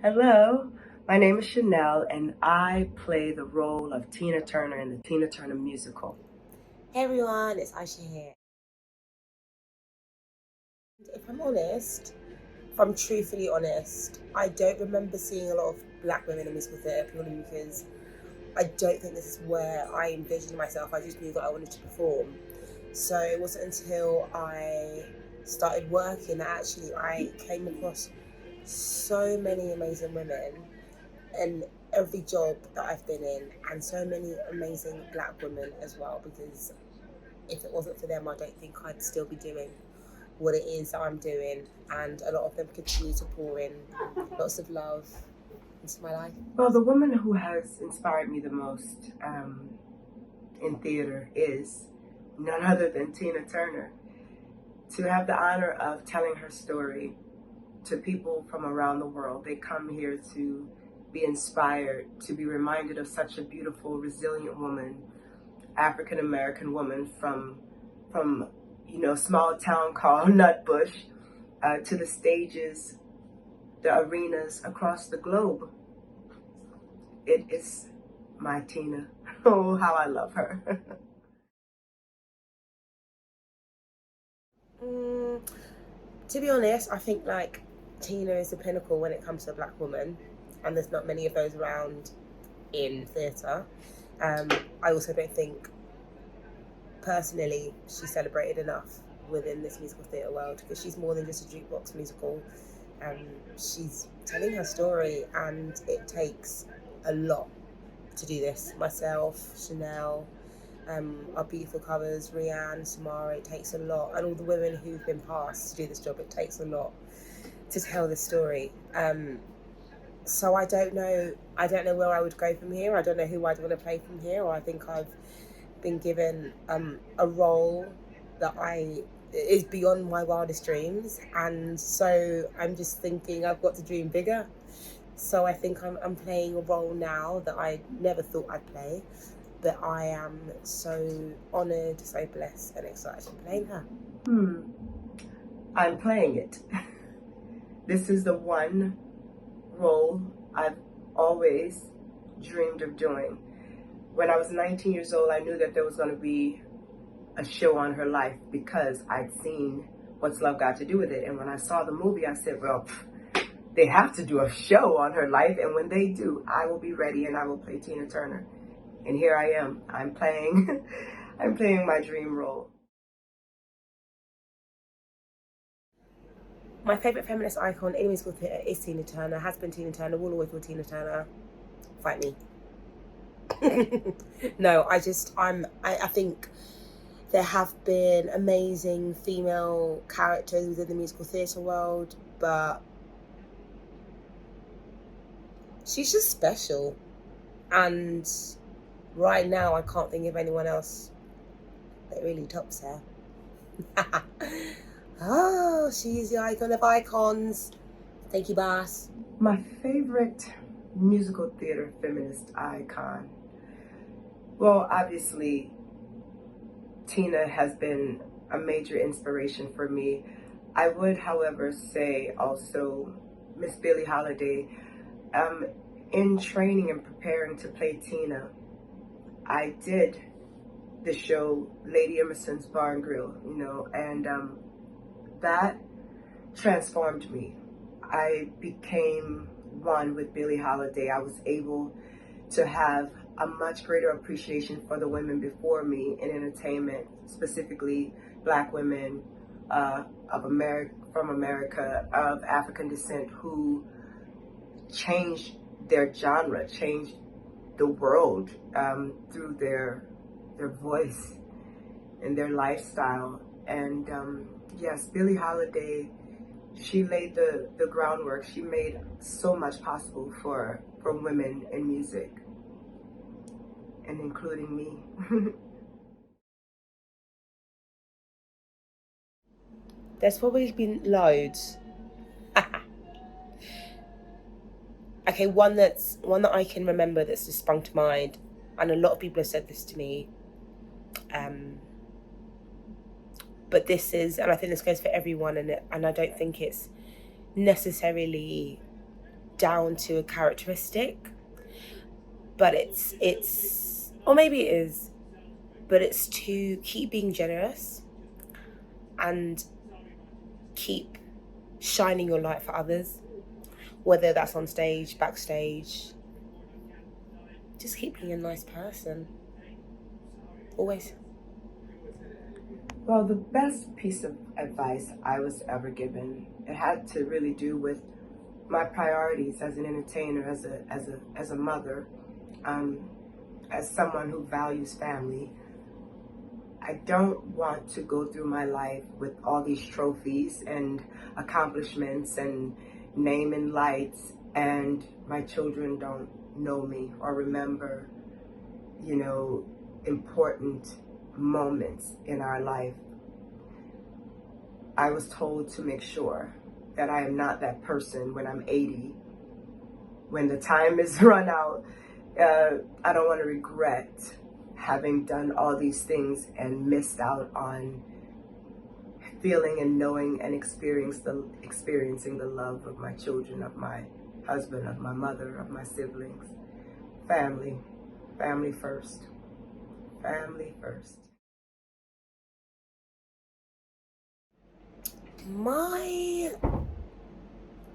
Hello, my name is Chanel and I play the role of Tina Turner in the Tina Turner musical. Hey everyone, it's Aisha here. If I'm honest, if I'm truthfully honest, I don't remember seeing a lot of black women in musical theatre purely because I don't think this is where I envisioned myself. I just knew that I wanted to perform. So it wasn't until I started working that actually I came across so many amazing women in every job that I've been in, and so many amazing black women as well, because if it wasn't for them, I don't think I'd still be doing what it is that I'm doing, and a lot of them continue to pour in lots of love into my life. Well, the woman who has inspired me the most in theater is none other than Tina Turner. To have the honor of telling her story to people from around the world, they come here to be inspired, to be reminded of such a beautiful, resilient woman, African American woman from small town called Nutbush, to the stages, the arenas across the globe. It is my Tina. Oh, how I love her. To be honest, I think Tina is the pinnacle when it comes to a black woman, and there's not many of those around in theatre. I also don't think personally she's celebrated enough within this musical theatre world, because she's more than just a jukebox musical. She's telling her story, and it takes a lot to do this. Myself, Chanel, our beautiful covers, Rianne, Samara, it takes a lot, and all the women who've been passed to do this job, it takes a lot to tell this story. So I don't know where I would go from here. I don't know who I'd want to play from here. I think I've been given a role that is beyond my wildest dreams, and so I'm just thinking I've got to dream bigger. So I think I'm playing a role now that I never thought I'd play, but I am so honoured, so blessed and excited to be playing her. I'm playing it. This is the one role I've always dreamed of doing. When I was 19 years old, I knew that there was going to be a show on her life because I'd seen What's Love Got to Do with It. And when I saw the movie, I said, well, they have to do a show on her life. And when they do, I will be ready and I will play Tina Turner. And here I am. I'm playing my dream role. My favourite feminist icon in musical theatre is Tina Turner, has been Tina Turner, will always be Tina Turner. Fight me. No, I think there have been amazing female characters within the musical theatre world, but she's just special. And right now, I can't think of anyone else that really tops her. Oh, she's the icon of icons. Thank you, boss. My favorite musical theater feminist icon. Well, obviously, Tina has been a major inspiration for me. I would, however, say also Miss Billie Holiday. In training and preparing to play Tina, I did the show Lady Emerson's Bar and Grill, and that transformed me. I became one with Billie Holiday. I was able to have a much greater appreciation for the women before me in entertainment, specifically Black women from America, of African descent, who changed their genre, changed the world through their voice and their lifestyle. And yes, Billie Holiday, she laid the groundwork. She made so much possible for women in music, and including me. There's probably been loads. Okay, one that I can remember that's just sprung to mind, and a lot of people have said this to me. But this is, and I think this goes for everyone, and I don't think it's necessarily down to a characteristic, but it's or maybe it is, but it's to keep being generous and keep shining your light for others, whether that's on stage, backstage. Just keep being a nice person. Always. Well, the best piece of advice I was ever given, it had to really do with my priorities as an entertainer, as a mother, as someone who values family. I don't want to go through my life with all these trophies and accomplishments and name and lights, and my children don't know me or remember, important moments in our life. I was told to make sure that I am not that person when I'm 80. When the time is run out, I don't want to regret having done all these things and missed out on feeling and knowing and experiencing the love of my children, of my husband, of my mother, of my siblings. Family first. Family first.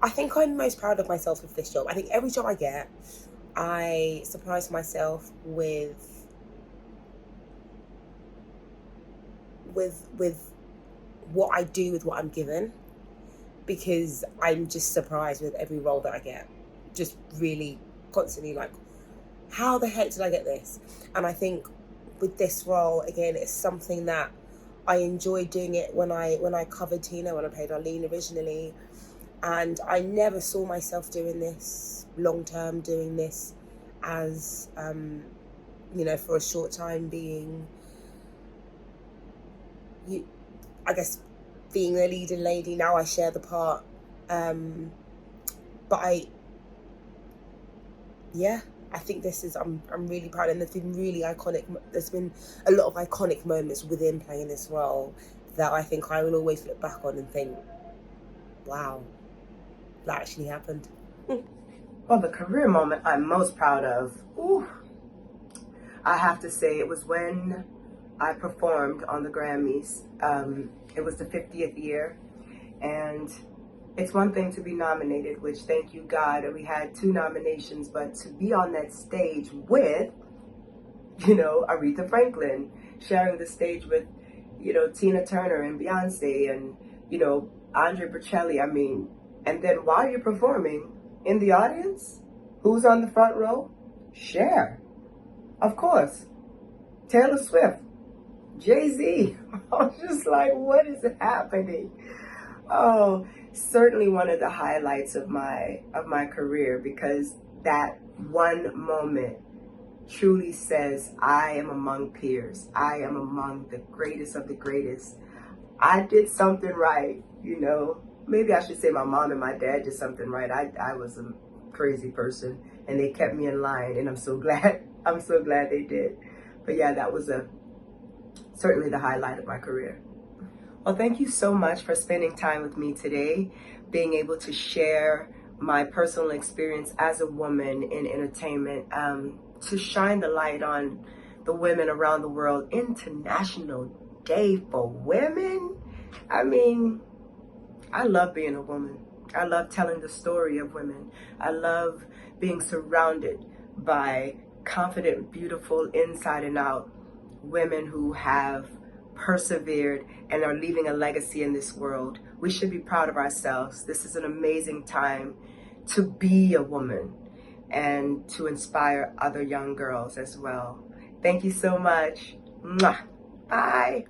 I think I'm most proud of myself with this job. I think every job I get, I surprise myself with what I do with what I'm given, because I'm just surprised with every role that I get. Just really constantly like, how the heck did I get this? And I think with this role, again, it's something that I enjoyed doing it when I covered Tina, when I played Arlene originally. And I never saw myself doing this long term, doing this as, for a short time being, I guess, being the leading lady. Now I share the part. But I think this is, I'm really proud, and there's been a lot of iconic moments within playing this role that I think I will always look back on and think, wow, that actually happened. Well, the career moment I'm most proud of, I have to say it was when I performed on the Grammys. It was the 50th year, and it's one thing to be nominated, which thank you God that we had 2 nominations, but to be on that stage with, Aretha Franklin, sharing the stage with, Tina Turner and Beyonce and, Andre Bocelli, and then while you're performing, in the audience, who's on the front row? Cher, of course, Taylor Swift, Jay-Z. I was just like, what is happening? Oh, certainly one of the highlights of my career, because that one moment truly says I am among peers. I am among the greatest of the greatest. I did something right, Maybe I should say my mom and my dad did something right. I was a crazy person, and they kept me in line, and I'm so glad they did. But yeah, that was certainly the highlight of my career. Well, thank you so much for spending time with me today, being able to share my personal experience as a woman in entertainment, to shine the light on the women around the world. International Day for Women. I love being a woman. I love telling the story of women. I love being surrounded by confident, beautiful, inside and out women who have persevered and are leaving a legacy in this world. We should be proud of ourselves. This is an amazing time to be a woman and to inspire other young girls as well. Thank you so much. Mwah. Bye.